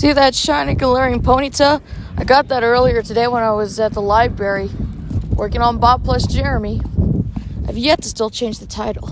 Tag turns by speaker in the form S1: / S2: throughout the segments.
S1: See that shiny glaring ponytail? I got that earlier today when I was at the library working on Bob plus Jeremy. I've yet to still change the title.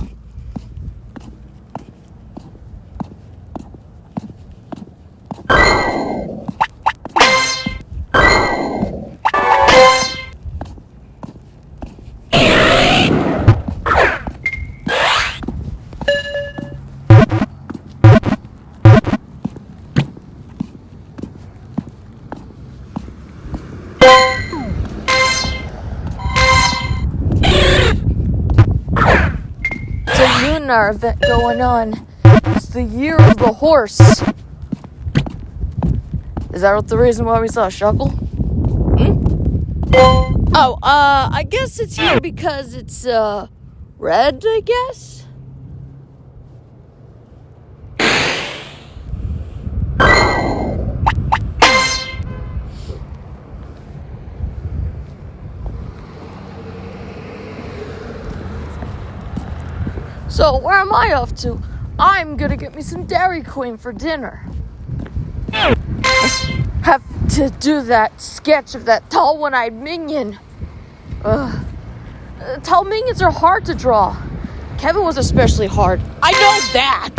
S1: Lunar event going on. It's the year of the horse. Is that the reason why we saw Shuckle? I guess it's here because it's, red, I guess? So, where am I off to? I'm gonna get me some Dairy Queen for dinner. I have to do that sketch of that tall one-eyed minion. Tall minions are hard to draw. Kevin was especially hard. I know that!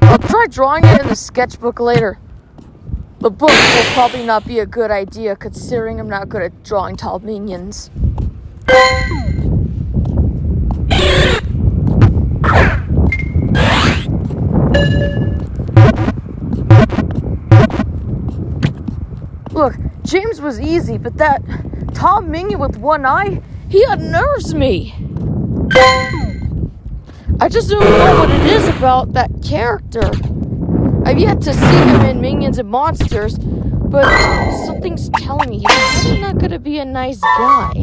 S1: I'll try drawing it in the sketchbook later. The book will probably not be a good idea, considering I'm not good at drawing tall minions. Look, James was easy, but that tall minion with one eye, he unnerves me. I just don't know what it is about that character. I've yet to see him in Minions and Monsters, but something's telling me he's probably not gonna be a nice guy.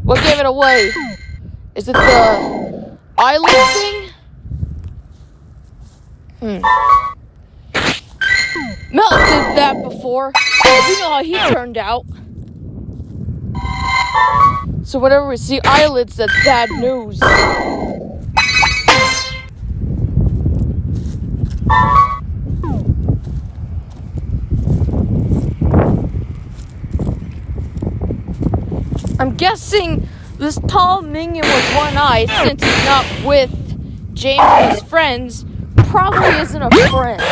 S1: What gave it away? Is it the eyelid thing? Mel did that before. We know how he turned out. So whenever we see eyelids, that's bad news. I'm guessing this tall minion with one eye, since he's not with James and his friends, probably isn't a friend.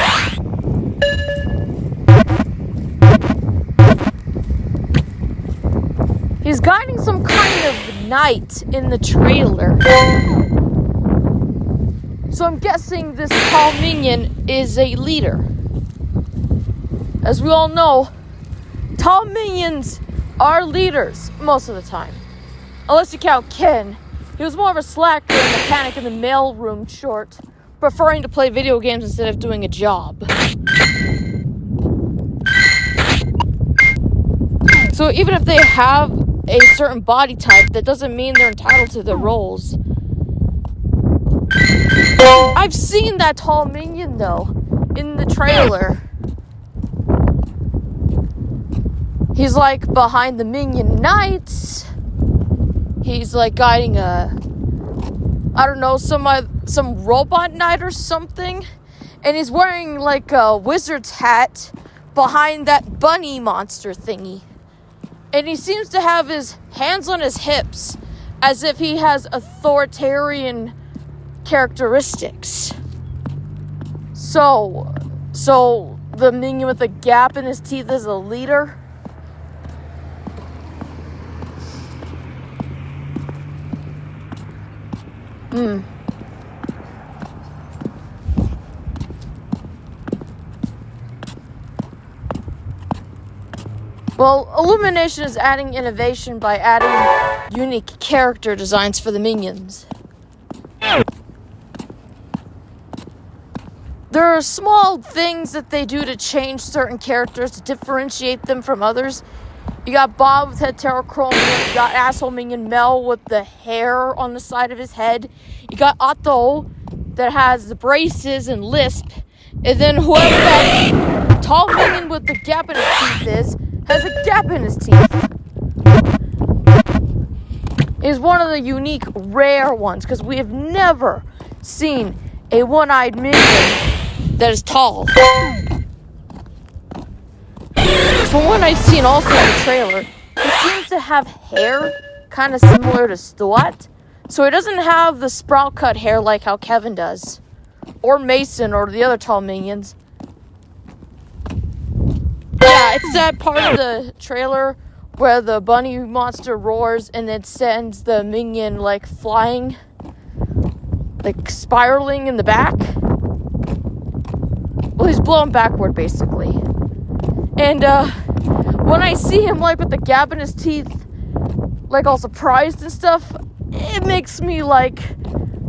S1: He's guiding some kind of knight in the trailer. So I'm guessing this tall minion is a leader. As we all know, tall minions are leaders most of the time. Unless you count Ken. He was more of a slacker and mechanic in the mailroom short, preferring to play video games instead of doing a job. So even if they have a certain body type, that doesn't mean they're entitled to the roles. I've seen that tall minion, though, in the trailer. He's, like, behind the minion knights. He's, like, guiding some robot knight or something. And he's wearing, like, a wizard's hat behind that bunny monster thingy. And he seems to have his hands on his hips, as if he has authoritarian characteristics. So the minion with a gap in his teeth is a leader? Well, Illumination is adding innovation by adding unique character designs for the minions. There are small things that they do to change certain characters to differentiate them from others. You got Bob with heterochromia, you got asshole minion Mel with the hair on the side of his head, you got Otto that has the braces and lisp, and then whoever that tall minion with the gap in his teeth is, has a gap in his teeth. is one of the unique, rare ones, because we have never seen a one-eyed minion that is tall. From what I've seen also in the trailer, he seems to have hair kind of similar to Stuart. So he doesn't have the sprout cut hair like how Kevin does. Or Mason or the other tall minions. Yeah, it's that part of the trailer where the bunny monster roars and it sends the minion like flying, like spiraling in the back. Well, he's blown backward basically. And when I see him like with the gap in his teeth, like all surprised and stuff, it makes me like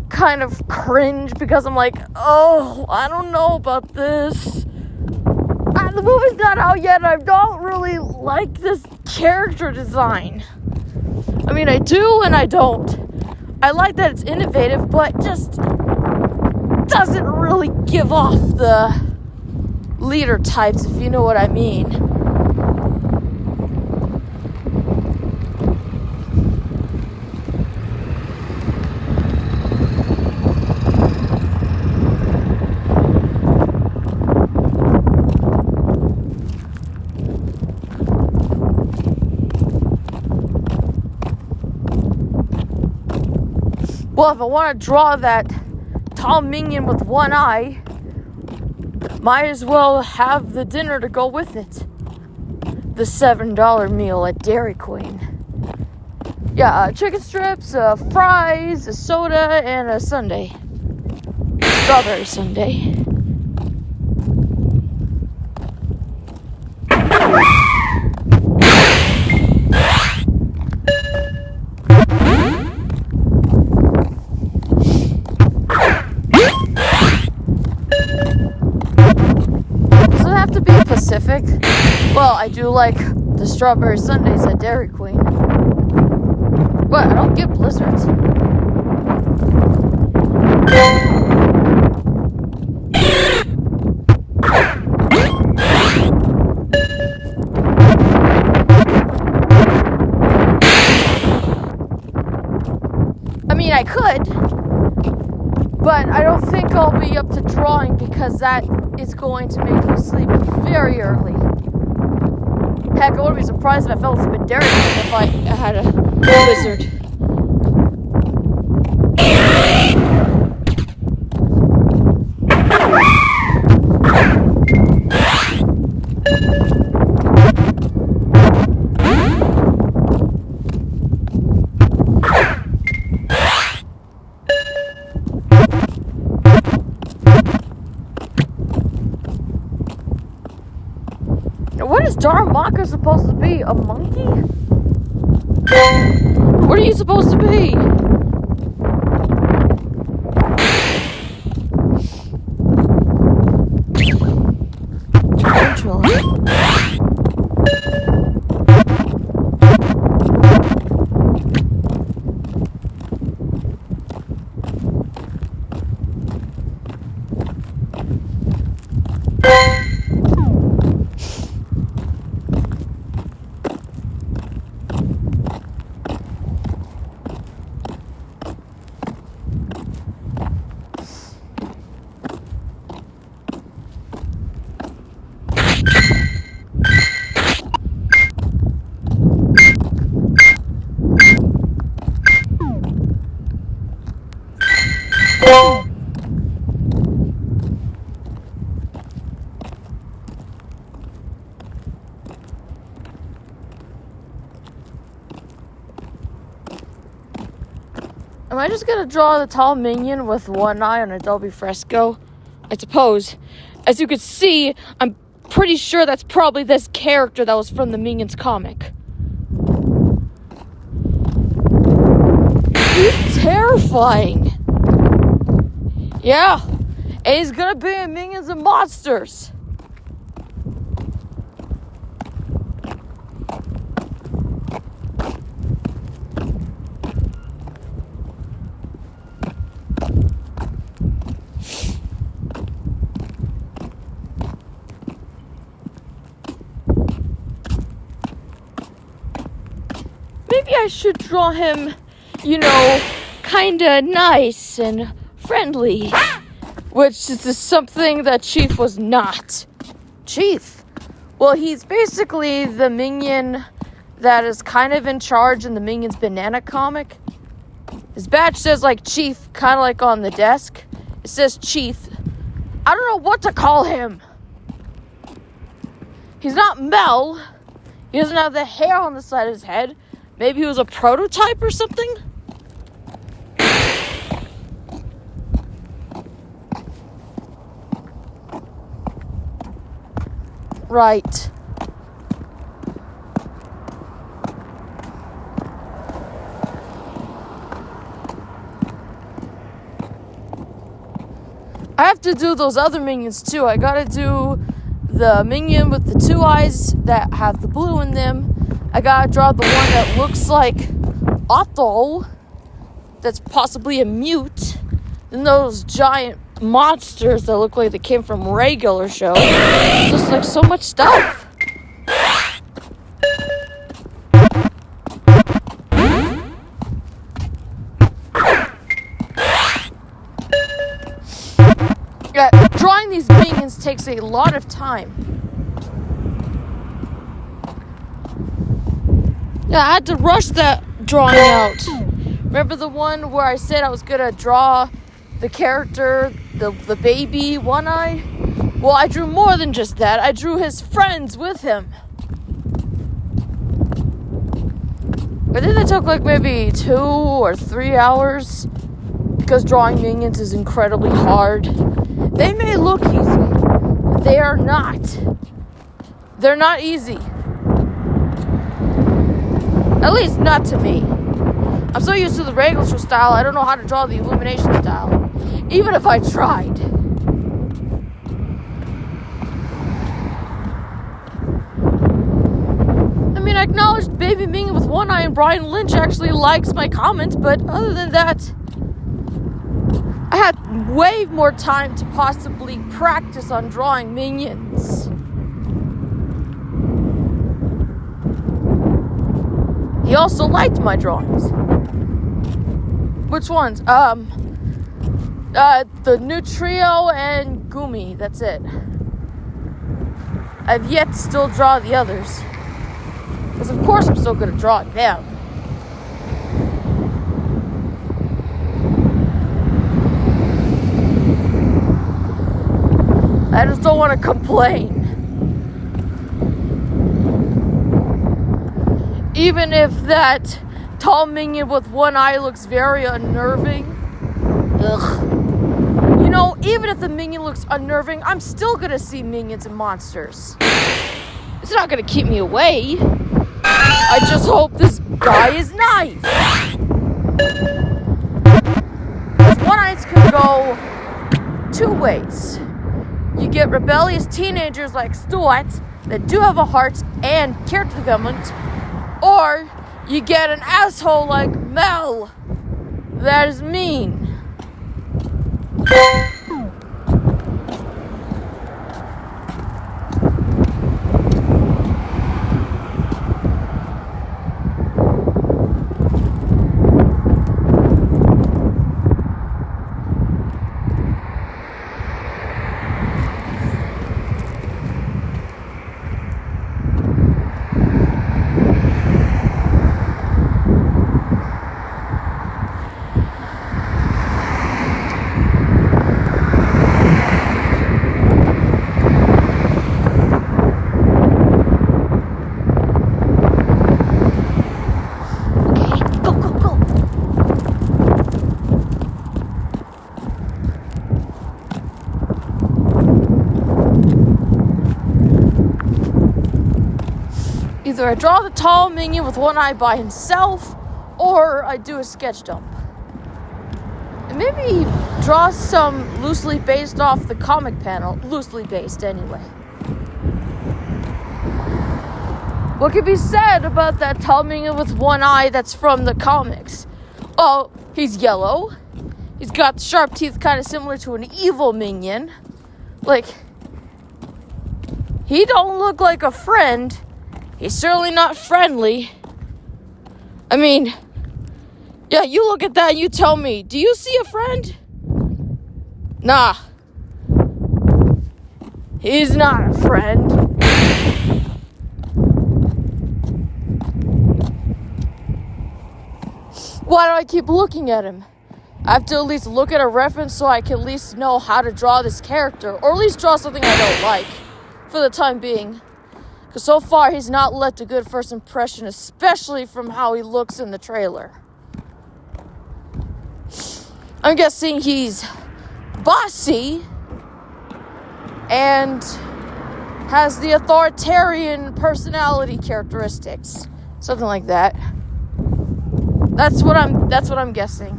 S1: kind of cringe because I'm like, oh, I don't know about this. The movie's not out yet and I don't really like this character design. I mean, I do and I don't. I like that it's innovative, but just doesn't really give off the leader types, if you know what I mean. Well, if I want to draw that tall minion with one eye, might as well have the dinner to go with it. The $7 meal at Dairy Queen. Yeah, chicken strips, fries, a soda, and a sundae. Strawberry sundae. Pacific. Well, I do like the strawberry sundaes at Dairy Queen. But I don't get blizzards. I mean, I could, but I don't think I'll be up to drawing because that is going to make me sleep very early. Heck, I wouldn't be surprised if I fell asleep at Dairy Queen if I had a blizzard. What is Darmaka supposed to be? A monkey? What are you supposed to be? Tarantula. Am I just gonna draw the tall minion with one eye on Adobe Fresco? I suppose. As you can see, I'm pretty sure that's probably this character that was from the Minions comic. He's terrifying. Yeah, and he's gonna be in Minions and Monsters. Maybe I should draw him kinda nice and friendly. Which is something that Chief was not. Chief? Well, he's basically the minion that is kind of in charge in the Minions Banana comic. His badge says, Chief, kind of like on the desk. It says Chief. I don't know what to call him. He's not Mel. He doesn't have the hair on the side of his head. Maybe he was a prototype or something? Right. I have to do those other minions too. I gotta do the minion with the 2 eyes that have the blue in them. I gotta draw the one that looks like Otto, that's possibly a mute. Then those giant monsters that look like they came from a regular show. It's just like so much stuff. Yeah, drawing these minions takes a lot of time. Yeah, I had to rush that drawing out. Remember the one where I said I was gonna draw the character, the baby, One Eye? Well, I drew more than just that. I drew his friends with him. I think it took maybe 2 or 3 hours because drawing minions is incredibly hard. They may look easy, but they are not. They're not easy. At least not to me. I'm so used to the regular style, I don't know how to draw the illumination style. Even if I tried. I mean, I acknowledged Baby Minion with One Eye and Brian Lynch actually likes my comment, but other than that, I had way more time to possibly practice on drawing minions. He also liked my drawings. Which ones? The new trio and Gumi, that's it. I've yet to still draw the others. Because of course I'm still good at drawing them. I just don't want to complain. Even if that tall minion with one eye looks very unnerving. Ugh. Even if the minion looks unnerving, I'm still gonna see minions and monsters. It's not gonna keep me away. I just hope this guy is nice. One eyes can go 2 ways. You get rebellious teenagers like Stuart that do have a heart and character development, or you get an asshole like Mel that is mean. Either I draw the tall minion with one eye by himself, or I do a sketch dump. And maybe draw some loosely based off the comic panel. Loosely based, anyway. What could be said about that tall minion with one eye that's from the comics? Oh, he's yellow. He's got sharp teeth kind of similar to an evil minion. He don't look like a friend. He's certainly not friendly. I mean, Yeah, you look at that and you tell me, do you see a friend? Nah. He's not a friend. Why do I keep looking at him? I have to at least look at a reference so I can at least know how to draw this character. Or at least draw something I don't like. For the time being. Because so far he's not left a good first impression. Especially from how he looks in the trailer. I'm guessing he's bossy. And has the authoritarian personality characteristics. Something like that. That's what I'm guessing.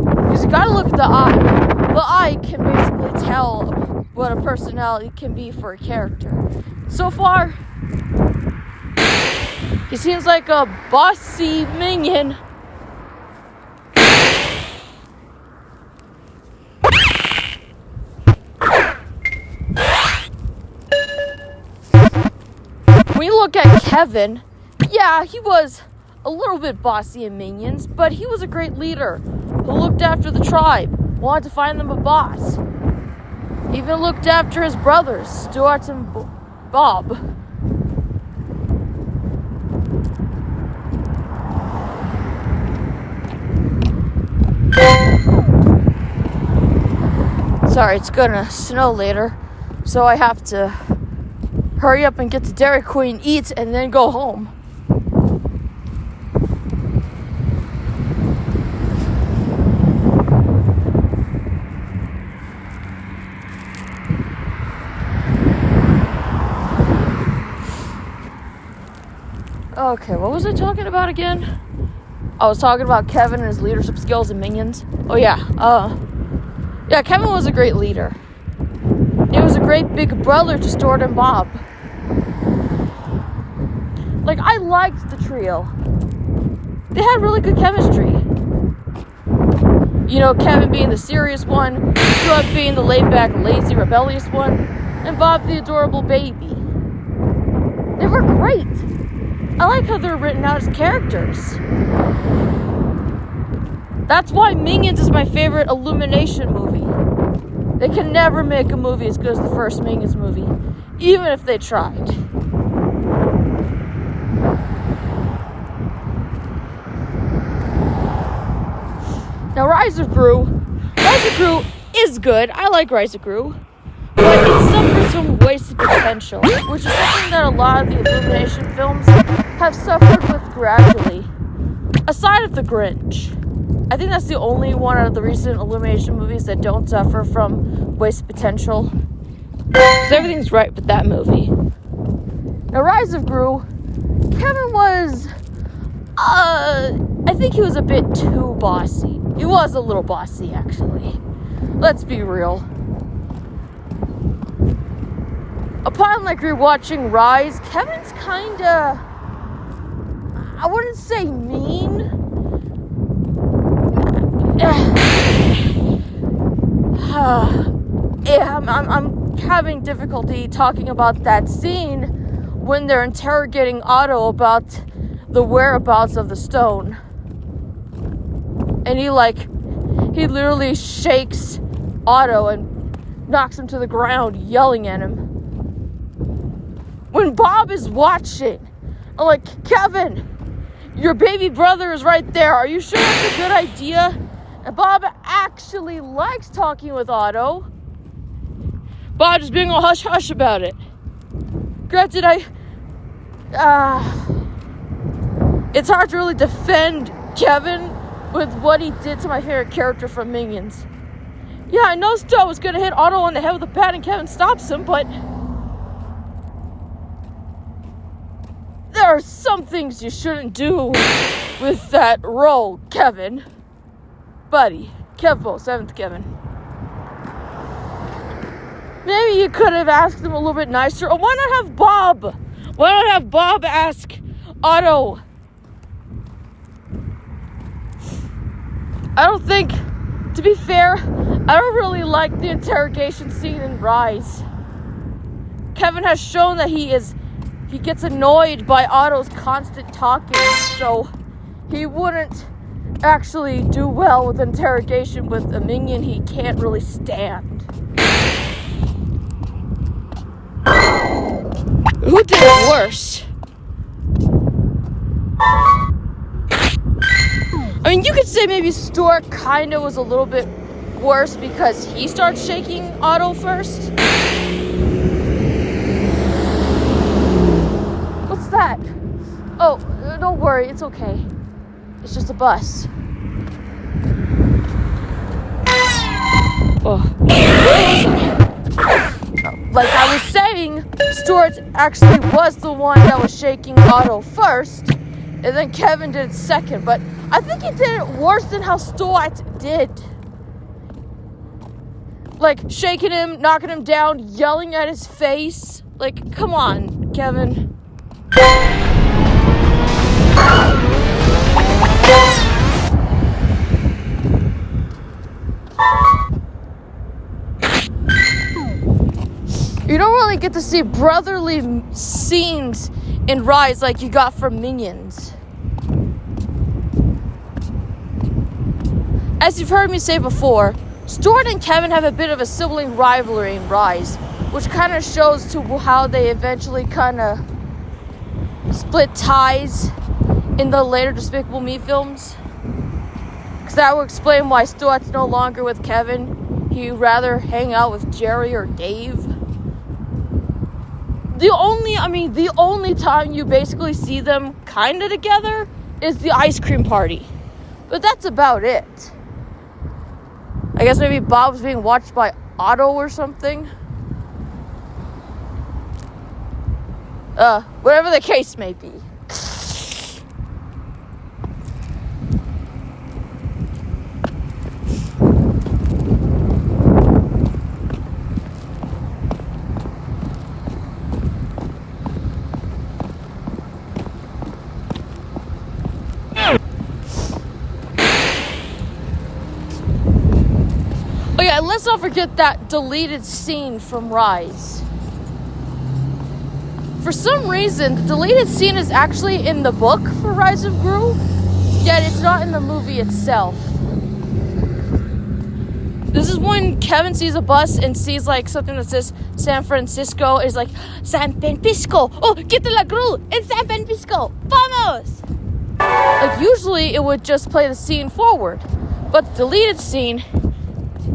S1: Because you gotta look at the eye. The eye can basically tell what a personality can be for a character. So far, he seems like a bossy minion. When you look at Kevin, yeah, he was a little bit bossy in Minions, but he was a great leader who looked after the tribe, wanted to find them a boss. Even looked after his brothers, Stuart and Bob. Sorry, it's gonna snow later, so I have to hurry up and get to Dairy Queen, eat, and then go home. Okay, what was I talking about again? I was talking about Kevin and his leadership skills and Minions. Oh yeah, yeah, Kevin was a great leader. He was a great big brother to Stuart and Bob. Like, I liked the trio. They had really good chemistry. You know, Kevin being the serious one, Stuart being the laid-back, lazy, rebellious one, and Bob the adorable baby. They were great. I like how they're written out as characters. That's why Minions is my favorite Illumination movie. They can never make a movie as good as the first Minions movie, even if they tried. Now, Rise of Gru is good. I like Rise of Gru. But it suffers from wasted potential, which is something that a lot of the Illumination films have suffered with gradually. Aside of The Grinch. I think that's the only one out of the recent Illumination movies that don't suffer from wasted potential. Because everything's right with that movie. Now, Rise of Gru, Kevin was, I think he was a bit too bossy. He was a little bossy, actually. Let's be real. Upon rewatching Rise, Kevin's kinda, I wouldn't say mean. Yeah, I'm having difficulty talking about that scene when they're interrogating Otto about the whereabouts of the stone. And he literally shakes Otto and knocks him to the ground, yelling at him. When Bob is watching, I'm like, Kevin, your baby brother is right there. Are you sure that's a good idea? And Bob actually likes talking with Otto. Bob just being all hush-hush about it. Granted, it's hard to really defend Kevin with what he did to my favorite character from Minions. Yeah, I know Stu was gonna hit Otto on the head with a bat and Kevin stops him, but there are some things you shouldn't do with that role, Kevin. Buddy. Kevo, 7th Kevin. Maybe you could have asked him a little bit nicer. Or why not have Bob? Why not have Bob ask Otto? I don't think, to be fair, I don't really like the interrogation scene in Rise. Kevin has shown that he gets annoyed by Otto's constant talking, so he wouldn't actually do well with interrogation with a minion he can't really stand. Who did it worse? I mean, you could say maybe Stuart kind of was a little bit worse because he started shaking Otto first. What's that? Oh, don't worry, it's okay. It's just a bus. Oh. Like I was saying, Stuart actually was the one that was shaking Otto first, and then Kevin did it second, but I think he did it worse than how Stuart did. Like, shaking him, knocking him down, yelling at his face. Like, come on, Kevin. You don't really get to see brotherly scenes in Rise like you got from Minions. As you've heard me say before, Stuart and Kevin have a bit of a sibling rivalry in Rise, which kind of shows to how they eventually kind of split ties in the later Despicable Me films. Because that would explain why Stuart's no longer with Kevin. He'd rather hang out with Jerry or Dave. The only time you basically see them kind of together is the ice cream party. But that's about it. I guess maybe Bob's being watched by Otto or something. Whatever the case may be. Oh yeah, and let's not forget that deleted scene from Rise. For some reason, the deleted scene is actually in the book for Rise of Gru, yet it's not in the movie itself. This is when Kevin sees a bus and sees like something that says San Francisco. Is like, San Francisco! Oh, get to la Gru! It's San Francisco! Vamos! Like, usually it would just play the scene forward. But the deleted scene,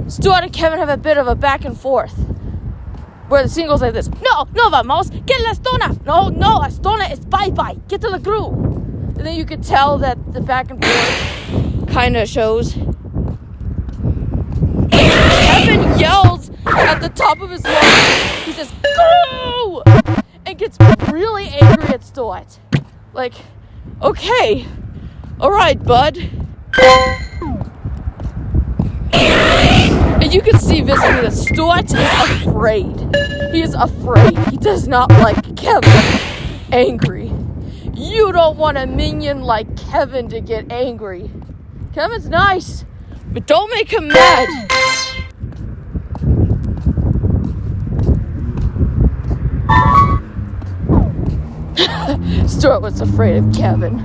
S1: Stuart and Kevin have a bit of a back and forth. Where the scene goes like this. No, vamos, get la Astona. No, Astona is bye-bye. Get to la Gru. And then you could tell that the back and forth kind of shows. Kevin yells at the top of his lungs. He says, Gru! And gets really angry at Stuart. Like, okay. Alright, bud. And you can see visibly that Stuart is afraid. He is afraid. He does not like Kevin angry. You don't want a minion like Kevin to get angry. Kevin's nice, but don't make him mad. Stuart was afraid of Kevin.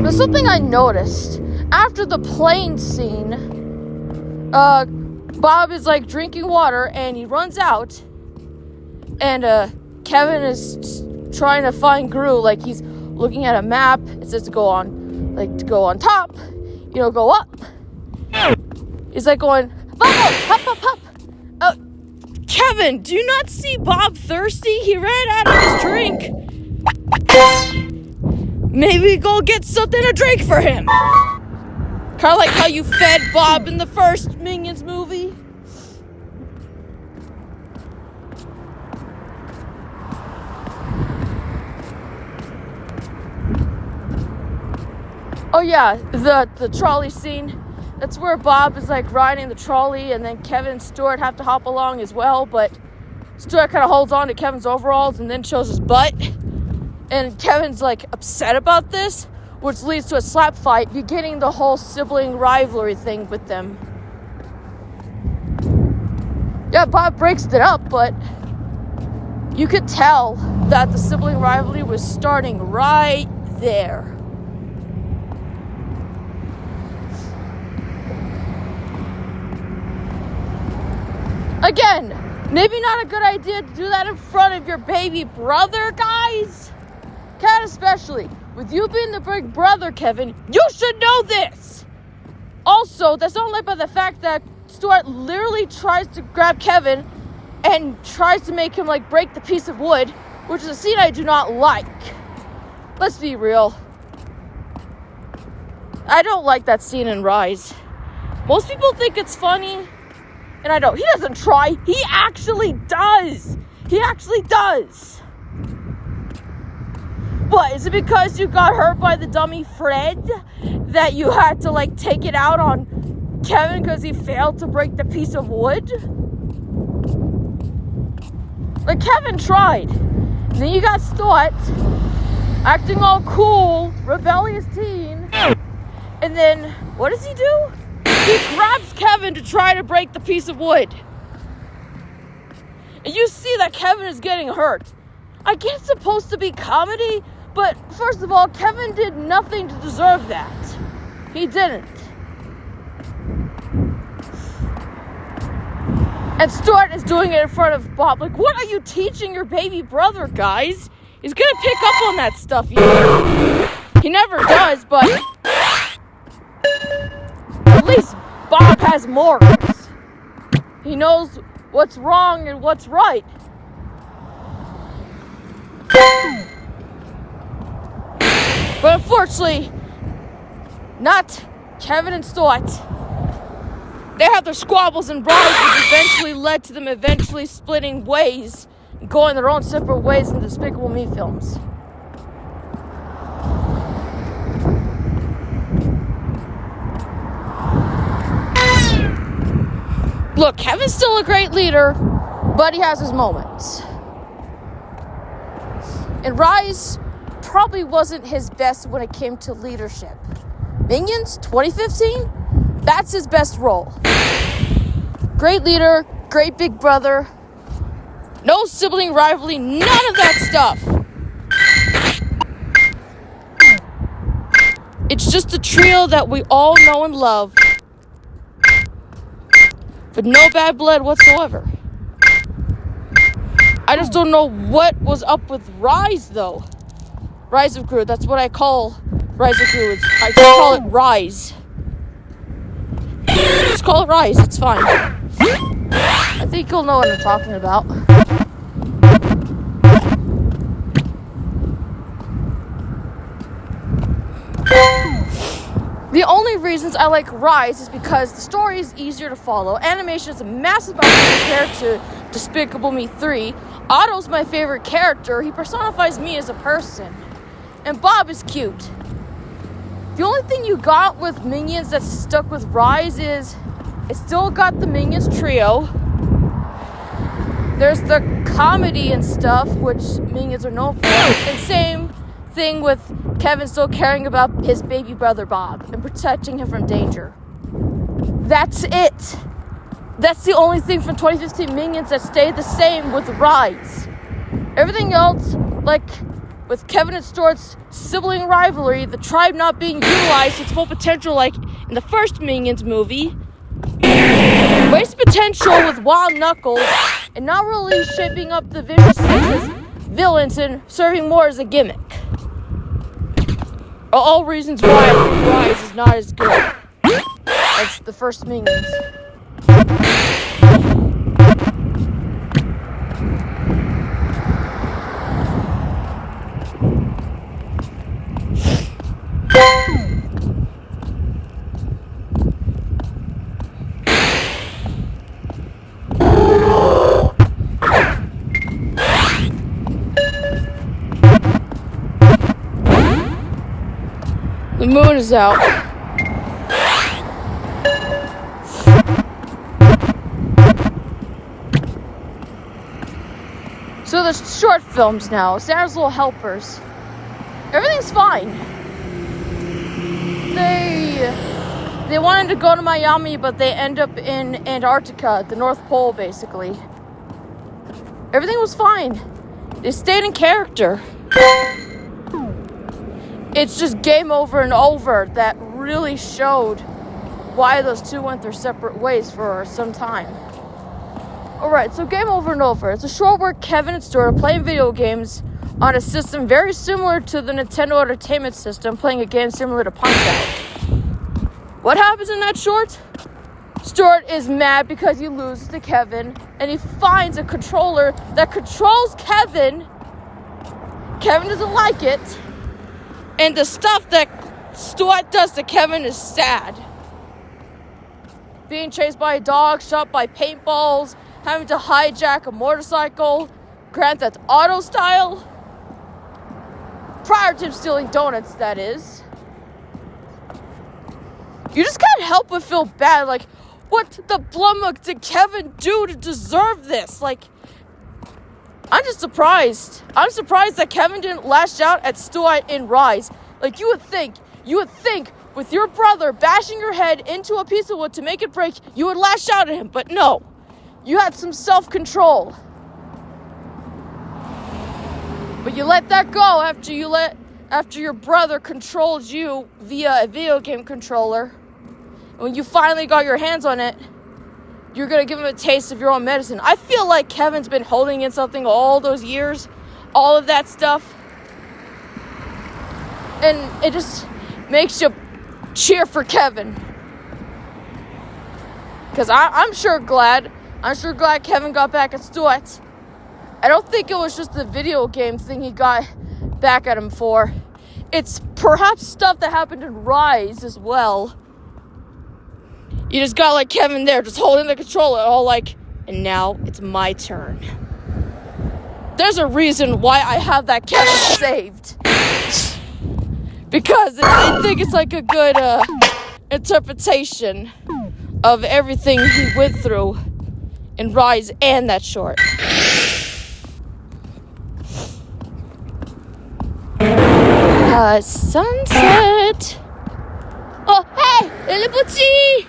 S1: There's something I noticed. After the plane scene, Bob is like drinking water and he runs out. And Kevin is trying to find Gru. Like, he's looking at a map. It says to go on top. Go up. He's like going, Vamos, hop, hop, hop. Kevin, do you not see Bob thirsty? He ran out of his drink. Maybe go get something to drink for him. Kind of like how you fed Bob in the first Minions movie. Oh yeah, the trolley scene. That's where Bob is like riding the trolley, and then Kevin and Stuart have to hop along as well, but Stuart kind of holds on to Kevin's overalls and then shows his butt. And Kevin's like upset about this, which leads to a slap fight, beginning the whole sibling rivalry thing with them. Yeah, Bob breaks it up, but You could tell that the sibling rivalry was starting right there. Again, maybe not a good idea to do that in front of your baby brother, guys. Kat especially. With you being the big brother, Kevin, you should know this. Also, that's not led by the fact that Stuart literally tries to grab Kevin and tries to make him, like, break the piece of wood, which is a scene I do not like. Let's be real. I don't like that scene in Rise. Most people think it's funny, and I don't. He doesn't try. He actually does. He actually does. What, is it because you got hurt by the dummy Fred that you had to, like, take it out on Kevin because he failed to break the piece of wood? Like, Kevin tried. And then you got Stuart acting all cool, rebellious teen. And then, what does he do? He grabs Kevin to try to break the piece of wood. And you see that Kevin is getting hurt. I get it's supposed to be comedy, but first of all, Kevin did nothing to deserve that. He didn't. And Stuart is doing it in front of Bob. Like, what are you teaching your baby brother, guys? He's gonna pick up on that stuff, you know? He never does, but at least Bob has morals. He knows what's wrong and what's right. But unfortunately, not Kevin and Stuart. They have their squabbles and brawls, which eventually led to them eventually splitting ways and going their own separate ways in Despicable Me films. Look, Kevin's still a great leader, but he has his moments. And Rise probably wasn't his best when it came to leadership. Minions, 2015, that's his best role. Great leader, great big brother, no sibling rivalry, none of that stuff. It's just a trio that we all know and love, but no bad blood whatsoever. I just don't know what was up with Rise, though. Rise of Gru, that's what I call Rise of Gru. I just call it Rise. Just call it Rise, it's fine. I think you'll know what I'm talking about. The only reasons I like Rise is because the story is easier to follow. Animation is a massive upgrade compared to Despicable Me 3. Otto's my favorite character. He personifies me as a person. And Bob is cute. The only thing you got with Minions that's stuck with Rise is it still got the Minions trio. There's the comedy and stuff, which Minions are known for. And same thing with Kevin still caring about his baby brother Bob and protecting him from danger. That's it. That's the only thing from 2015 Minions that stayed the same with Rise. Everything else, like with Kevin and Stuart's sibling rivalry, the tribe not being utilized to its full potential like in the first Minions movie, waste potential with Wild Knuckles, and not really shaping up the Vicious Six as villains and serving more as a gimmick. All reasons why I think Rise is not as good as the first Minions. The moon is out. So there's short films now, Santa's Little Helpers. Everything's fine. They wanted to go to Miami, but they end up in Antarctica, the North Pole, basically. Everything was fine. They stayed in character. It's just Game Over and Over that really showed why those two went their separate ways for some time. Alright, so Game Over and Over. It's a short where Kevin and Stuart are playing video games on a system very similar to the Nintendo Entertainment System, playing a game similar to Punch-Out. What happens in that short? Stuart is mad because he loses to Kevin, and he finds a controller that controls Kevin. Kevin doesn't like it, and the stuff that Stuart does to Kevin is sad. Being chased by a dog, shot by paintballs, having to hijack a motorcycle, Grand Theft Auto style. Prior to him stealing donuts, that is. You just can't help but feel bad, like, what the blummock did Kevin do to deserve this? Like, I'm just surprised. I'm surprised that Kevin didn't lash out at Stuart in Rise. Like, you would think with your brother bashing your head into a piece of wood to make it break, you would lash out at him. But no, you had some self-control. But you let that go after your brother controlled you via a video game controller. And when you finally got your hands on it, you're going to give him a taste of your own medicine. I feel like Kevin's been holding in something all those years, all of that stuff. And it just makes you cheer for Kevin. Because I'm sure glad Kevin got back at Stuart. I don't think it was just the video game thing he got back at him for. It's perhaps stuff that happened in Rise as well. You just got like Kevin there, just holding the controller, all like, and now it's my turn. There's a reason why I have that Kevin saved. Because I think it's like a good interpretation of everything he went through in Rise and that short. Sunset. Oh, hey, little butchie.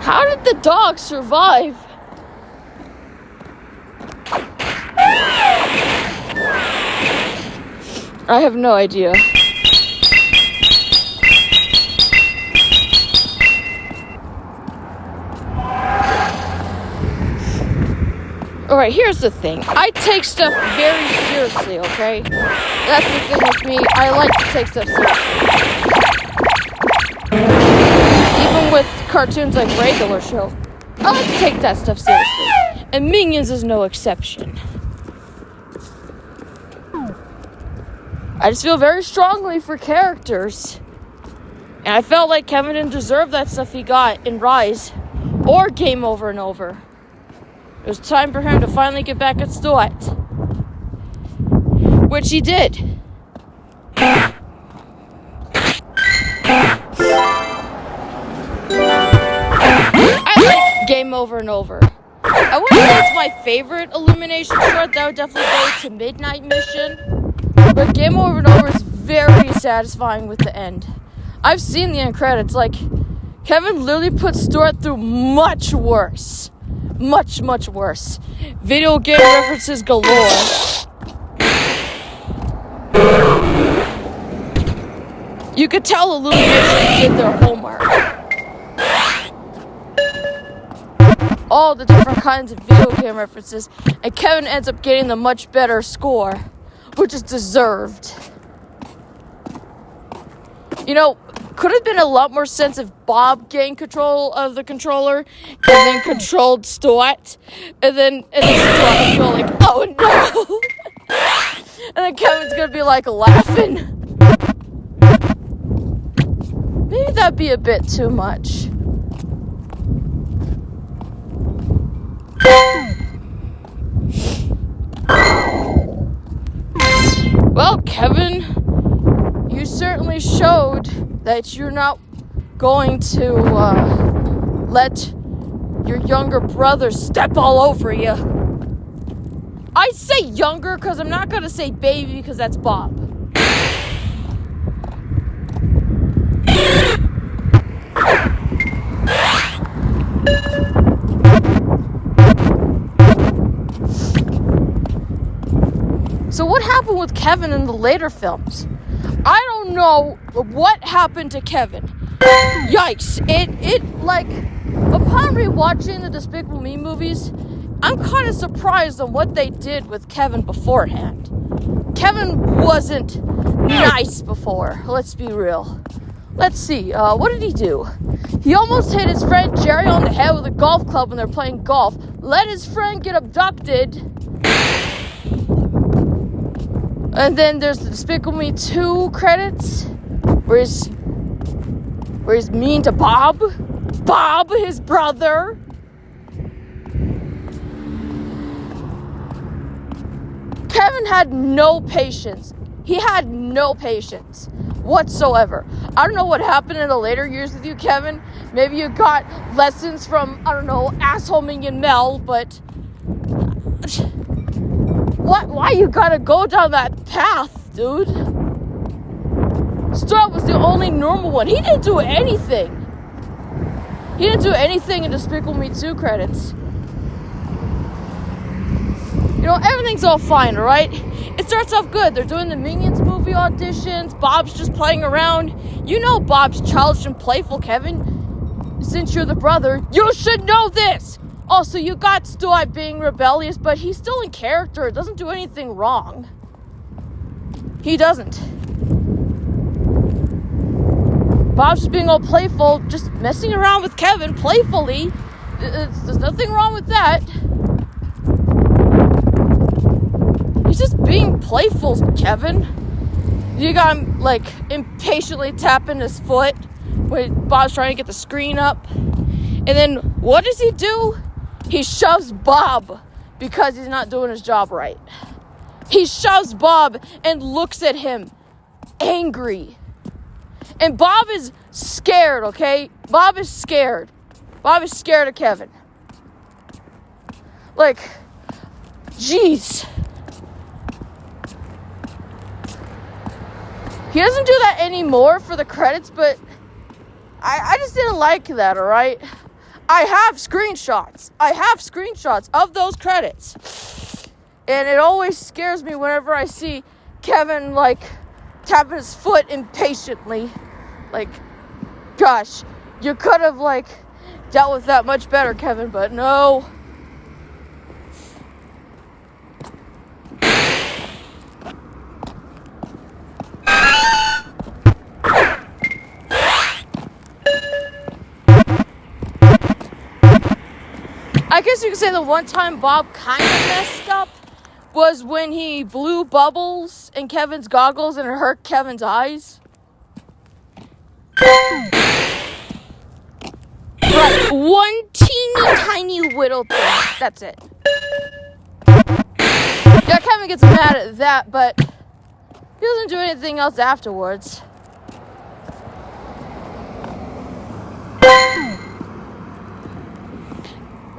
S1: How did the dog survive? I have no idea. Alright, here's the thing. I take stuff very seriously, okay? That's the thing with me. I like to take stuff seriously. Even with cartoons like Regular Show, I like to take that stuff seriously. And Minions is no exception. I just feel very strongly for characters. And I felt like Kevin didn't deserve that stuff he got in Rise or Game Over and Over. It was time for him to finally get back at Stuart. Which he did. I like Game Over and Over. I wouldn't say it's my favorite Illumination short. That would definitely go to Midnight Mission. But Game Over and Over is very satisfying with the end. I've seen the end credits. Like, Kevin literally put Stuart through much worse. Much, much worse. Video game references galore. You could tell Illumination did their homework. All the different kinds of video game references, and Kevin ends up getting the much better score, which is deserved. You know, could have been a lot more sense if Bob gained control of the controller and then controlled Stuart, and then Stuart would be like, oh no! And then Kevin's gonna be like laughing. Maybe that'd be a bit too much. Well, Kevin, you certainly showed that you're not going to let your younger brother step all over you. I say younger because I'm not going to say baby because that's Bob. So what happened with Kevin in the later films? I don't know what happened to Kevin. Yikes. Upon rewatching the Despicable Me movies, I'm kind of surprised on what they did with Kevin beforehand. Kevin wasn't nice before, let's be real. Let's see, what did he do? He almost hit his friend Jerry on the head with a golf club when they're playing golf, let his friend get abducted, and then there's the Despicable Me 2 credits, where he's mean to Bob, his brother. Kevin had no patience. He had no patience whatsoever. I don't know what happened in the later years with you, Kevin. Maybe you got lessons from, I don't know, asshole Minion Mel, but why you gotta go down that path, dude? Star was the only normal one. He didn't do anything. He didn't do anything in Despicable Me 2 credits. You know, everything's all fine, alright? It starts off good. They're doing the Minions movie auditions. Bob's just playing around. You know Bob's childish and playful, Kevin. Since you're the brother, you should know this! Also, you got Stu being rebellious, but he's still in character. Doesn't do anything wrong. He doesn't. Bob's just being all playful, just messing around with Kevin playfully. There's nothing wrong with that. He's just being playful, Kevin. You got him, impatiently tapping his foot when Bob's trying to get the screen up. And then, what does he do? He shoves Bob because he's not doing his job right. He shoves Bob and looks at him, angry. And Bob is scared, okay? Bob is scared. Bob is scared of Kevin. Jeez. He doesn't do that anymore for the credits, but I just didn't like that, alright? I have screenshots of those credits. And it always scares me whenever I see Kevin, tapping his foot impatiently. Gosh, you could have, dealt with that much better, Kevin, but no. I guess you could say the one time Bob kind of messed up was when he blew bubbles in Kevin's goggles and it hurt Kevin's eyes. Right, one teeny tiny little thing. That's it. Yeah, Kevin gets mad at that, but he doesn't do anything else afterwards.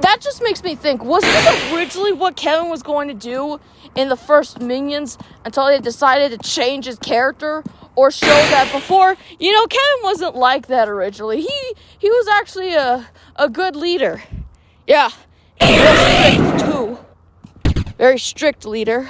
S1: That just makes me think, was this originally what Kevin was going to do in the first Minions until they decided to change his character or show that before? You know, Kevin wasn't like that originally. He was actually a good leader. Yeah, very strict too. Very strict leader.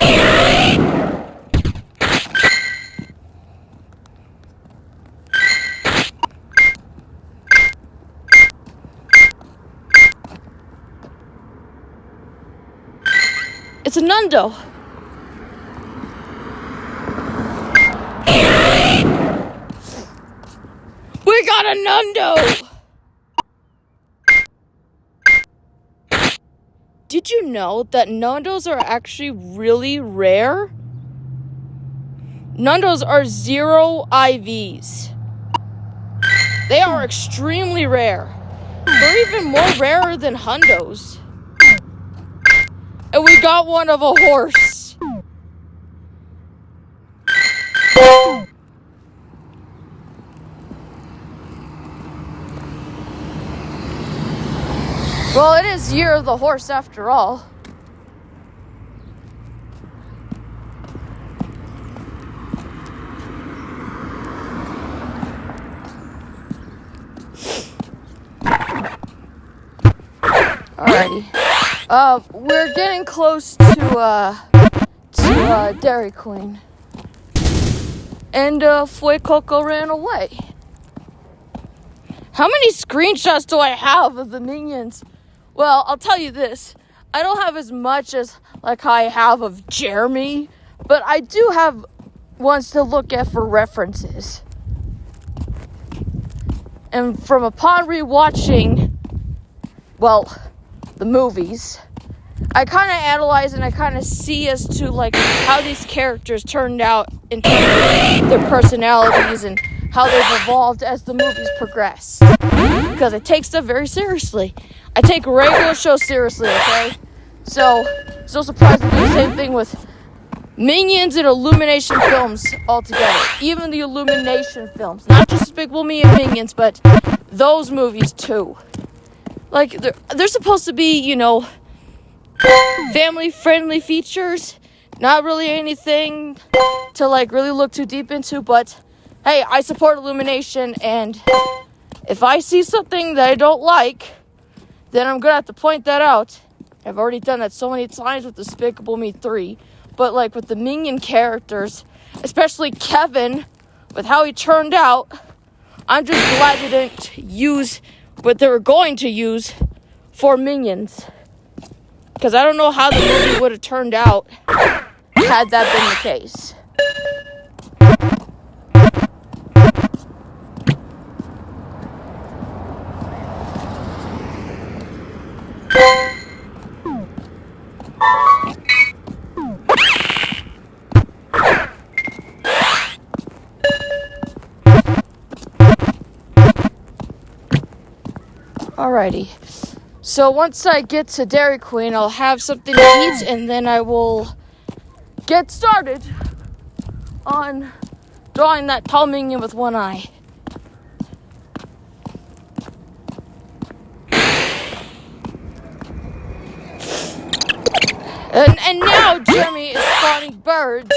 S1: It's a Nundo. We got a Nundo! Did you know that Nundos are actually really rare? Nundos are 0 IVs. They are extremely rare. They're even more rarer than Hundos. And we got one of a horse. Well, it is Year of the Horse after all. Alrighty. We're getting close to Dairy Queen. And, Fuecoco ran away. How many screenshots do I have of the minions? Well, I'll tell you this. I don't have as much as, like, I have of Jeremy. But I do have ones to look at for references. And upon rewatching, well, the movies, I kind of analyze and I kind of see as to, like, how these characters turned out in terms of their personalities and how they've evolved as the movies progress. Because I take stuff very seriously. I take regular shows seriously, okay? So, it's no surprise to do the same thing with Minions and Illumination films altogether. Even the Illumination films. Not just Despicable Me and Minions, but those movies too. Like, they're supposed to be, you know, family-friendly features. Not really anything to, like, really look too deep into, but hey, I support Illumination, and if I see something that I don't like, then I'm gonna have to point that out. I've already done that so many times with Despicable Me 3, but, like, with the Minion characters, especially Kevin, with how he turned out, I'm just glad they didn't use what they were going to use for Minions. Because I don't know how the movie would have turned out had that been the case. Alrighty. So once I get to Dairy Queen, I'll have something to eat, and then I will get started on drawing that tall minion with one eye. And now Jeremy is spawning birds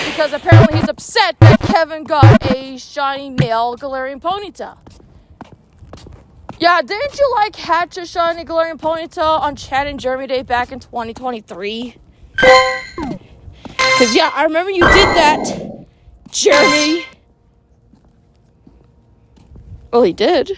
S1: because apparently he's upset that Kevin got a shiny male Galarian ponytail. Yeah, didn't you, like, hatch a shiny Galarian ponytail on Chad and Jeremy Day back in 2023? Because, yeah, I remember you did that, Jeremy. Well, he did.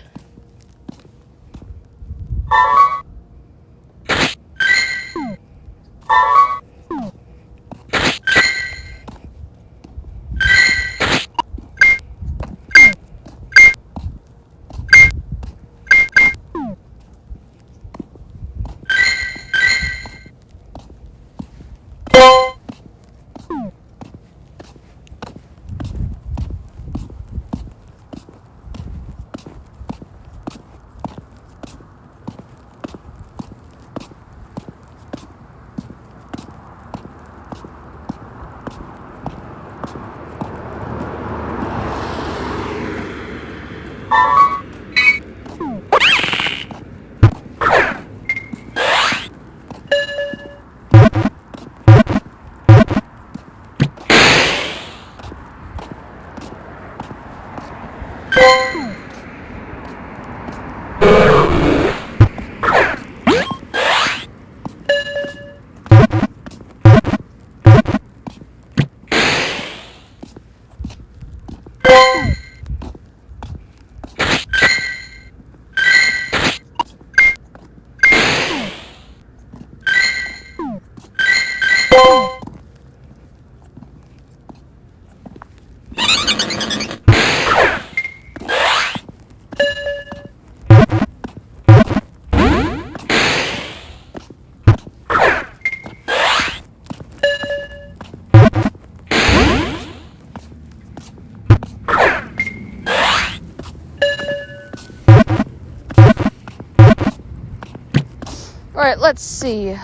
S1: Alright, let's see.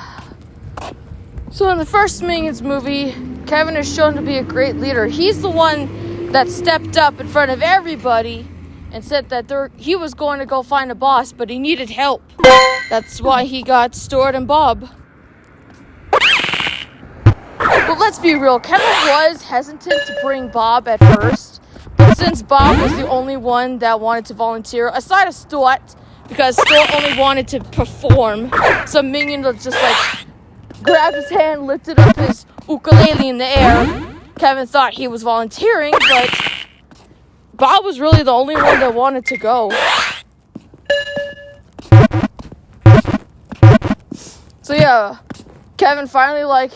S1: So in the first Minions movie, Kevin is shown to be a great leader. He's the one that stepped up in front of everybody and said that he was going to go find a boss, but he needed help. That's why he got Stuart and Bob. But let's be real, Kevin was hesitant to bring Bob at first, but since Bob was the only one that wanted to volunteer, aside of Stuart, because Stuart only wanted to perform, some minion just grabbed his hand, lifted up his ukulele in the air. Kevin thought he was volunteering, but Bob was really the only one that wanted to go. So yeah, Kevin finally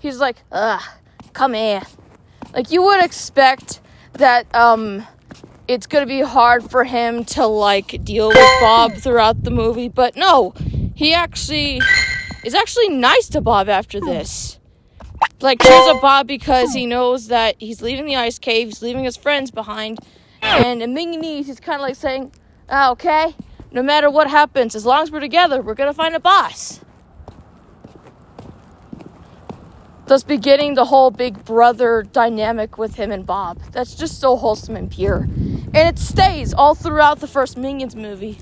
S1: he's like, come here. You would expect that it's gonna be hard for him to deal with Bob throughout the movie, but no, he is actually nice to Bob after this. Cheers up Bob because he knows that he's leaving the ice cave, he's leaving his friends behind, and in Minginese, he's kind of saying, okay, no matter what happens, as long as we're together, we're gonna find a boss. Thus beginning the whole big brother dynamic with him and Bob. That's just so wholesome and pure. And it stays all throughout the first Minions movie.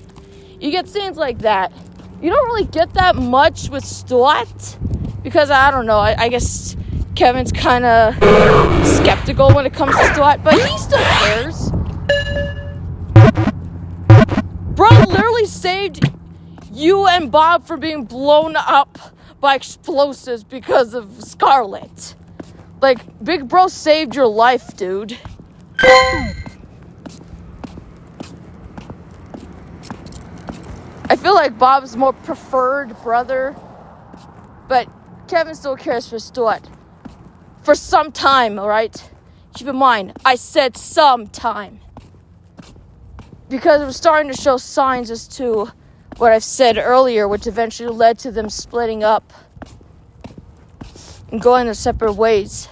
S1: You get scenes like that. You don't really get that much with Stuart, because I don't know, I guess Kevin's kind of skeptical when it comes to Stuart, but he still cares. Bro literally saved you and Bob from being blown up by explosives because of Scarlet. Big bro saved your life, dude. I feel like Bob's more preferred brother, but Kevin still cares for Stuart. For some time, alright? Keep in mind, I said some time. Because it was starting to show signs as to what I've said earlier, which eventually led to them splitting up and going their separate ways.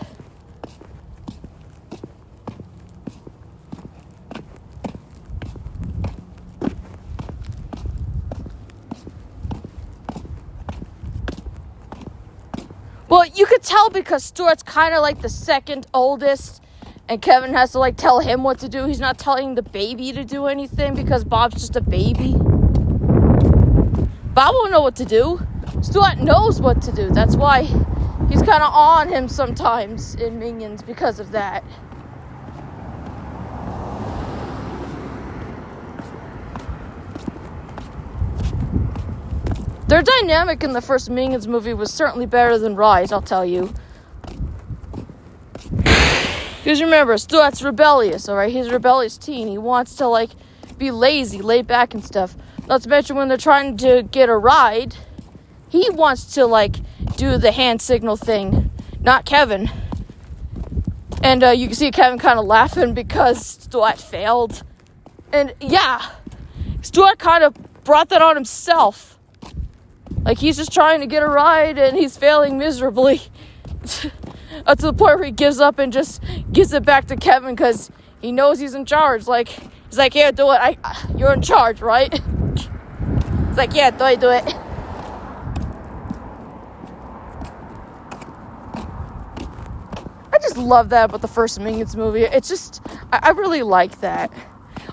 S1: Well, you could tell because Stuart's kind of the second oldest, and Kevin has to tell him what to do. He's not telling the baby to do anything because Bob's just a baby. Bob won't know what to do. Stuart knows what to do. That's why he's kind of on him sometimes in Minions because of that. Their dynamic in the first Minions movie was certainly better than Rise, I'll tell you. Because remember, Stuart's rebellious, alright? He's a rebellious teen. He wants to, be lazy, laid back and stuff. Not to mention when they're trying to get a ride, he wants to, do the hand signal thing. Not Kevin. And you can see Kevin kind of laughing because Stuart failed. And yeah, Stuart kind of brought that on himself. He's just trying to get a ride and he's failing miserably. To the point where he gives up and just gives it back to Kevin because he knows he's in charge. He's like, yeah, do it. You're in charge, right? He's like, yeah, do it. I just love that about the first Minions movie. It's just, I really like that.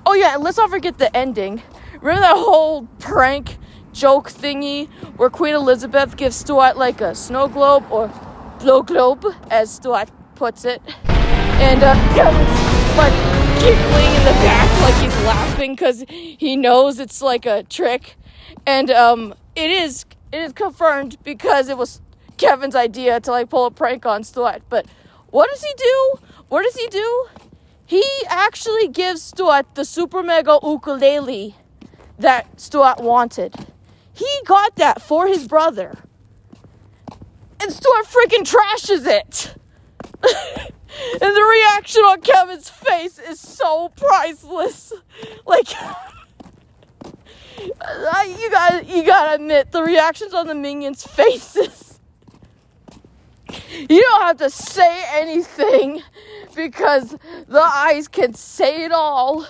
S1: Oh yeah, and let's not forget the ending. Remember that whole prank joke thingy where Queen Elizabeth gives Stuart a snow globe, or blow globe, as Stuart puts it. And Kevin's giggling in the back he's laughing because he knows it's a trick. And it is confirmed because it was Kevin's idea to pull a prank on Stuart. But what does he do? He actually gives Stuart the super mega ukulele that Stuart wanted. He got that for his brother. And Stuart freaking trashes it. And the reaction on Kevin's face is so priceless. You gotta admit, the reactions on the Minions' faces. You don't have to say anything because the eyes can say it all.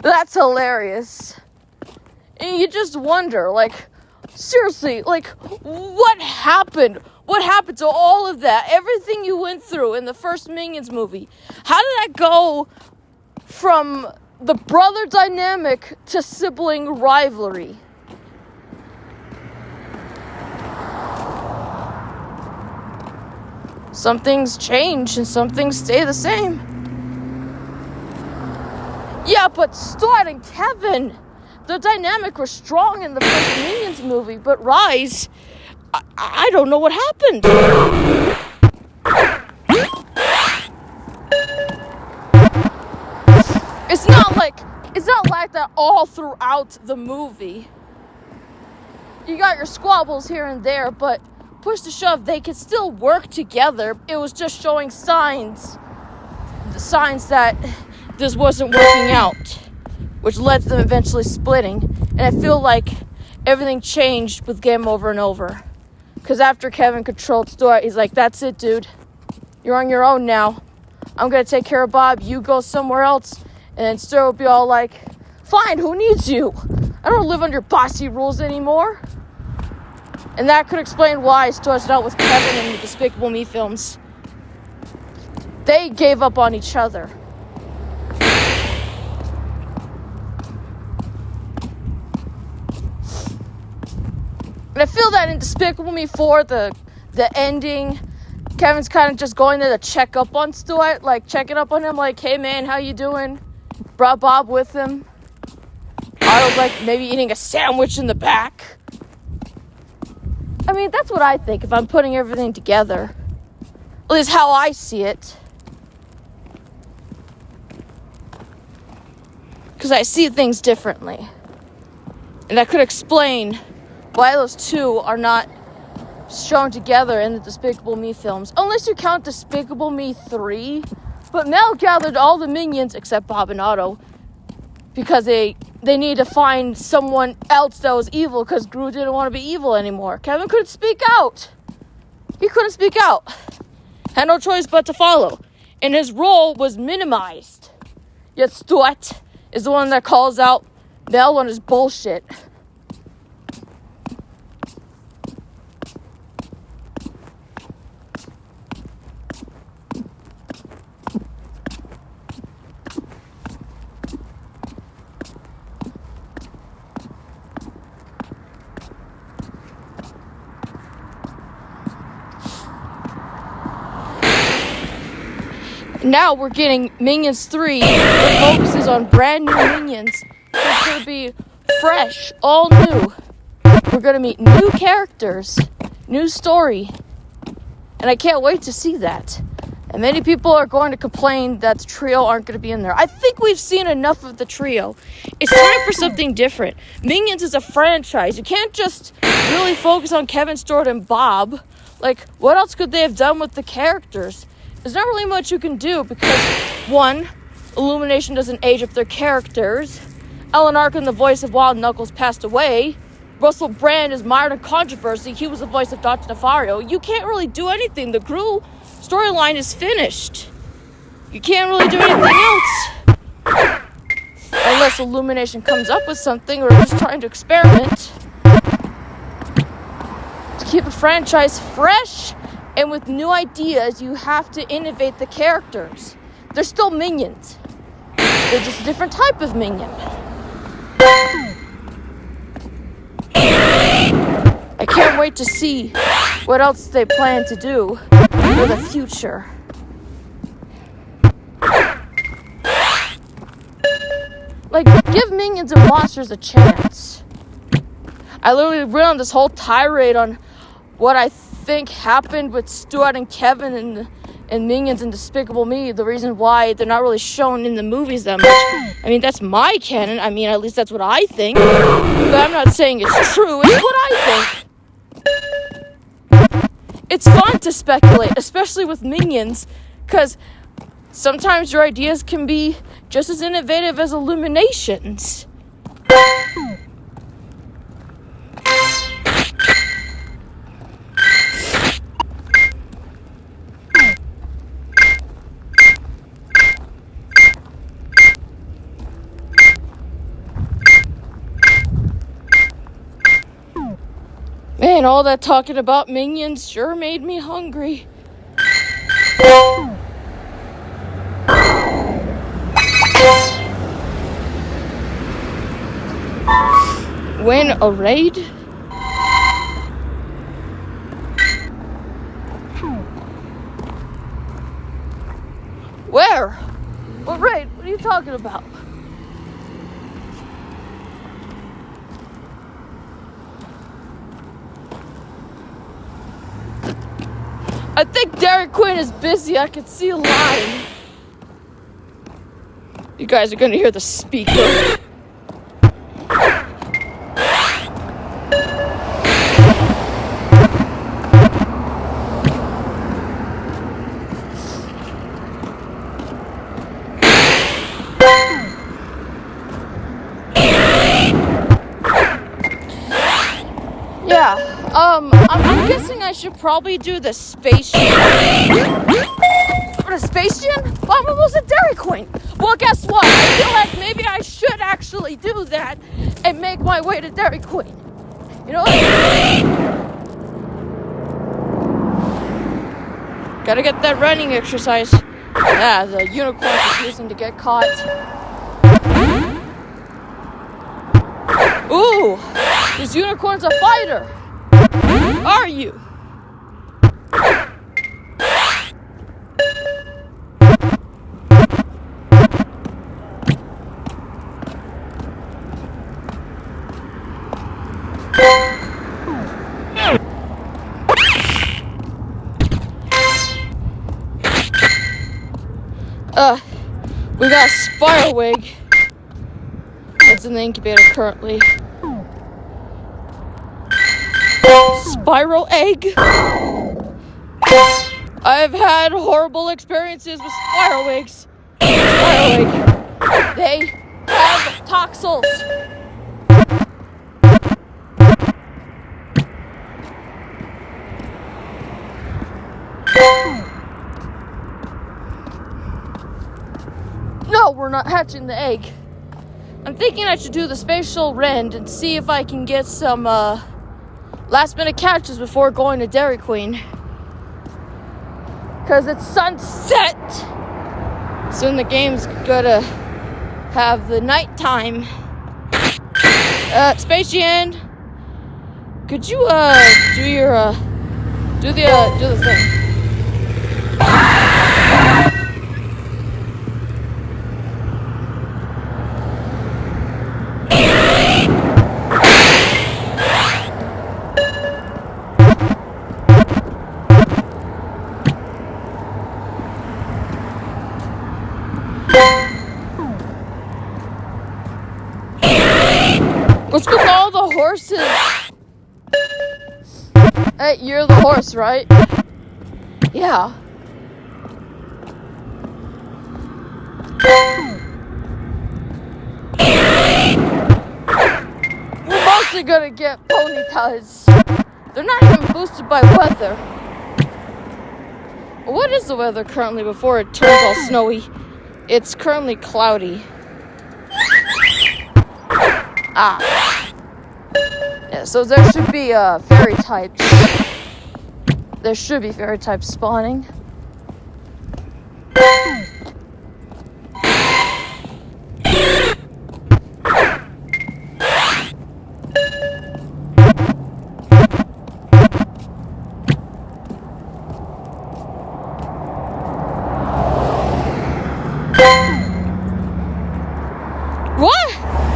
S1: That's hilarious. And you just wonder, seriously, what happened? What happened to all of that? Everything you went through in the first Minions movie. How did that go from the brother dynamic to sibling rivalry? Some things change and some things stay the same. Yeah, but Stuart and Kevin, the dynamic was strong in the first Minions movie, but Rise, I don't know what happened. It's not like that all throughout the movie. You got your squabbles here and there, but push to shove, they could still work together. It was just showing signs that this wasn't working out, which led to them eventually splitting. And I feel like everything changed with Game Over and Over. Because after Kevin controlled Stuart, he's like, that's it, dude. You're on your own now. I'm going to take care of Bob. You go somewhere else. And then Stuart will be all like, fine, who needs you? I don't live under bossy rules anymore. And that could explain why Stuart's not with Kevin in the Despicable Me films. They gave up on each other. And I feel that in Despicable Me 4, the ending, Kevin's kind of just going there to check up on Stuart, like checking up on him, like, hey man, how you doing? Brought Bob with him. Otto's like maybe eating a sandwich in the back. I mean, that's what I think if I'm putting everything together. At least how I see it. Because I see things differently. And that could explain why those two are not shown together in the Despicable Me films. Unless you count Despicable Me 3. But Mel gathered all the Minions except Bob and Otto. Because they need to find someone else that was evil because Gru didn't want to be evil anymore. Kevin couldn't speak out. He couldn't speak out. Had no choice but to follow. And his role was minimized. Yet Stuart is the one that calls out Mel on his bullshit. Now we're getting Minions 3 that focuses on brand new Minions. It's going to be fresh, all new. We're going to meet new characters, new story. And I can't wait to see that. And many people are going to complain that the trio aren't going to be in there. I think we've seen enough of the trio. It's time for something different. Minions is a franchise. You can't just really focus on Kevin, Stuart, and Bob. Like, what else could they have done with the characters? There's not really much you can do because, one, Illumination doesn't age up their characters. Alan Arkin, the voice of Wild Knuckles, passed away. Russell Brand is mired in controversy. He was the voice of Dr. Nefario. You can't really do anything. The Gru storyline is finished. You can't really do anything else. Unless Illumination comes up with something or is trying to experiment. To keep a franchise fresh and with new ideas, you have to innovate the characters. They're still Minions. They're just a different type of Minion. I can't wait to see what else they plan to do for the future. Like, give Minions and Monsters a chance. I literally went on this whole tirade on what I think happened with Stuart and Kevin and Minions and Despicable Me. The reason why they're not really shown in the movies that much. I mean, that's my canon. I mean, at least that's what I think. But I'm not saying it's true. It's what I think. It's fun to speculate, especially with Minions, because sometimes your ideas can be just as innovative as Illumination's. Man, Man, all that talking about minions sure made me hungry. Win a raid? Where? What raid? What are you talking about? I think Dairy Queen is busy. I can see a line. You guys are gonna hear the speaker. I'm guessing I should probably do the spaceship. What, a spaceship? Well, I'm almost at Dairy Queen. Well, guess what? I feel like maybe I should actually do that and make my way to Dairy Queen. You know what? Gotta get that running exercise. Yeah, the unicorn is refusing to get caught. Ooh, this unicorn's a fighter. Are you? We got a spiral wig. It's in the incubator currently. Spiral egg. I've had horrible experiences with spiral wigs. Spiral egg. They have toxels. No, we're not hatching the egg. I'm thinking I should do the spatial rend and see if I can get some last minute catches before going to Dairy Queen. Cause it's sunset. Soon the game's gonna have the nighttime. Spatian, could you do the thing? What's with all the horses? Hey, you're the horse, right? Yeah. We're mostly gonna get ponytails. They're not even boosted by weather. What is the weather currently before it turns all snowy? It's currently cloudy. Yeah, so there should be fairy types. There should be fairy types spawning.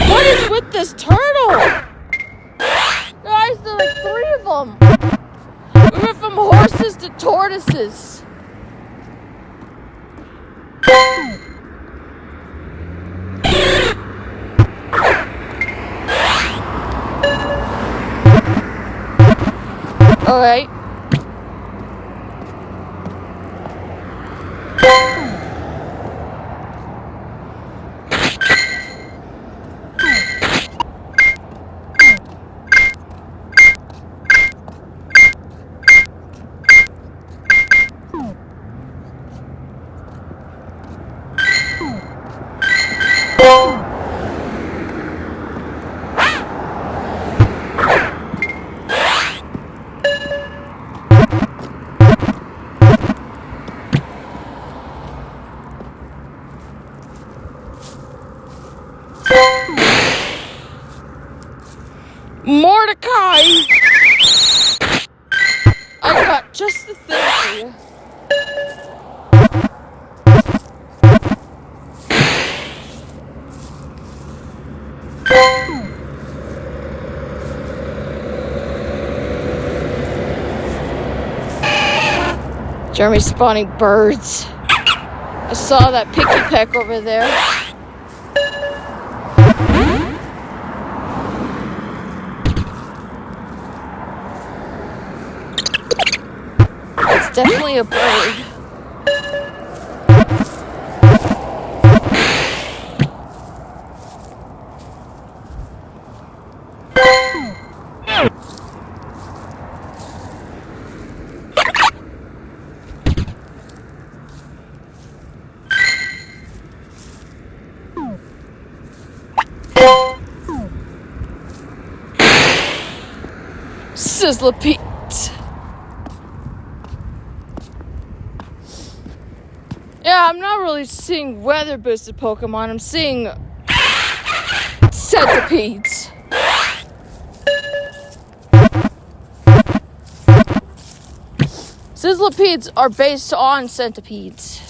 S1: What is with this turtle? Guys, there are like 3 of them. We went from horses to tortoises. Alright. Mordecai! I got just the thing for you. Jeremy's spawning birds. I saw that picky peck over there. It's definitely a bird. Sizzler Pete. Yeah, I'm not really seeing weather boosted Pokemon. I'm seeing centipedes. Sizzlipedes are based on centipedes.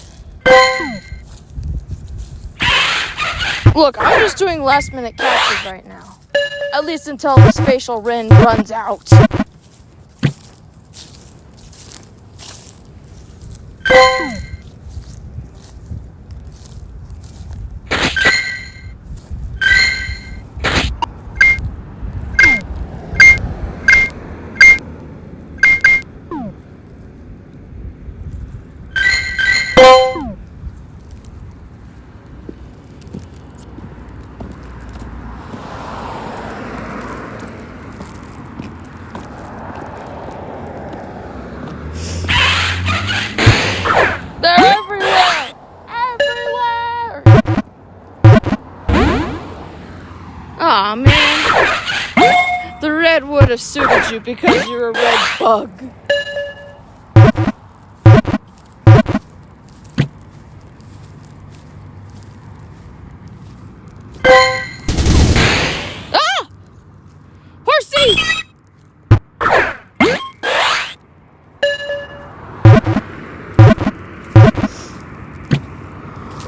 S1: Look, I'm just doing last minute catches right now. At least until the spatial rin runs out. They're everywhere! Everywhere! Aw, man. The red would have suited you because you're a red bug. Ah! Horsies!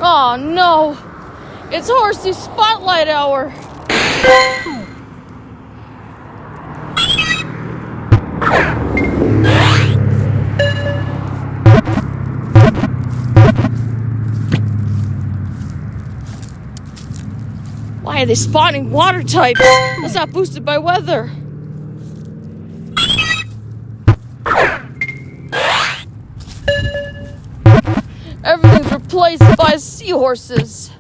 S1: Oh no, it's Horsey Spotlight Hour. Why are they spawning water types? That's not boosted by weather. Everything's replaced by seahorses.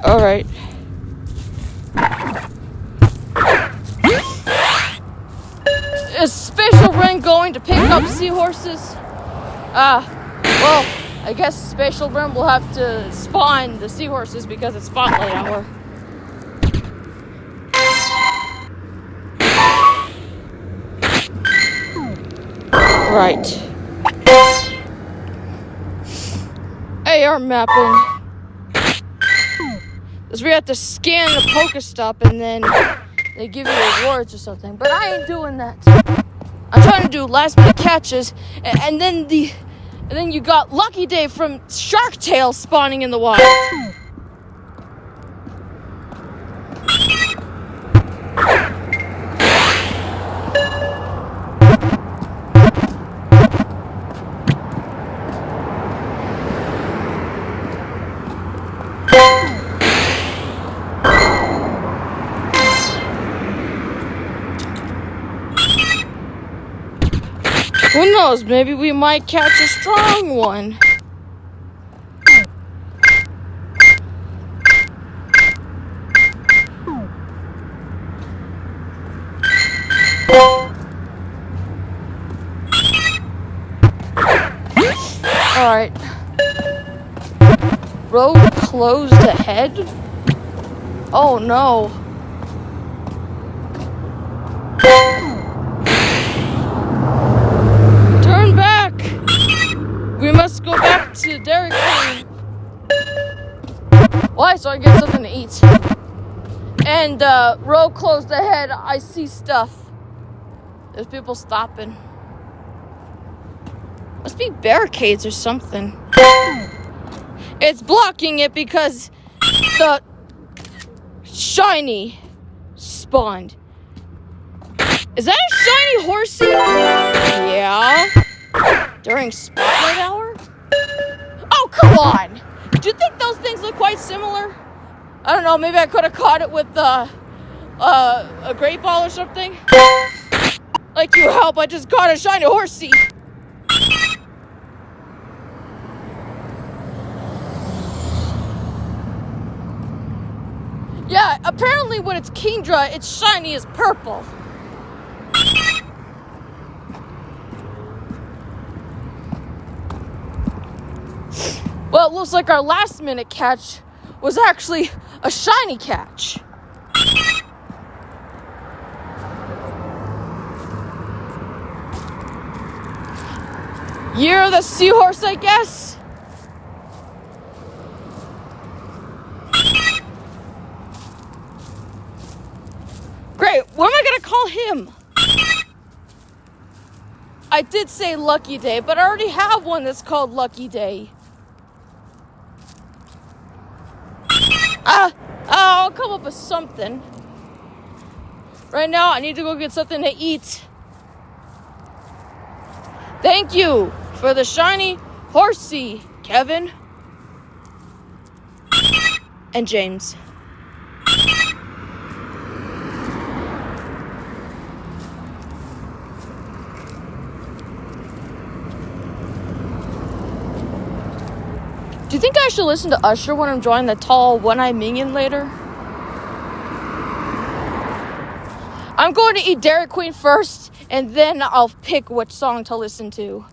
S1: Alright. Is Spatial Rin going to pick up seahorses? Well, I guess Spatial Rin will have to spawn the seahorses because it's Spotlight Hour. Right. AR mapping. Because we have to scan the Pokestop and then they give you rewards or something. But I ain't doing that. I'm trying to do last minute catches, and then you got Lucky Day from Shark Tale spawning in the wild. Who knows, maybe we might catch a strong one. Alright. Road closed ahead? Oh no. Turn back! We must go back to the Dairy Queen. Why? So I can get something to eat. And road closed ahead. I see stuff. There's people stopping. Must be barricades or something. It's blocking it because the shiny spawned. Is that a shiny horsey? Yeah. During spotlight hour? Oh, come on. Do you think those things look quite similar? I don't know. Maybe I could have caught it with a great ball or something. Like you help, I just caught a shiny horsey. Yeah, apparently when it's Kingdra, it's shiny as purple. Well, it looks like our last minute catch was actually a shiny catch. Year of the Seahorse, I guess. Great, what am I gonna call him? I did say Lucky Day, but I already have one that's called Lucky Day. I'll come up with something. Right now, I need to go get something to eat. Thank you for the shiny horsey, Kevin. And James. Do you think I should listen to Usher when I'm drawing the tall one-eyed minion later? I'm going to eat Dairy Queen first, and then I'll pick which song to listen to.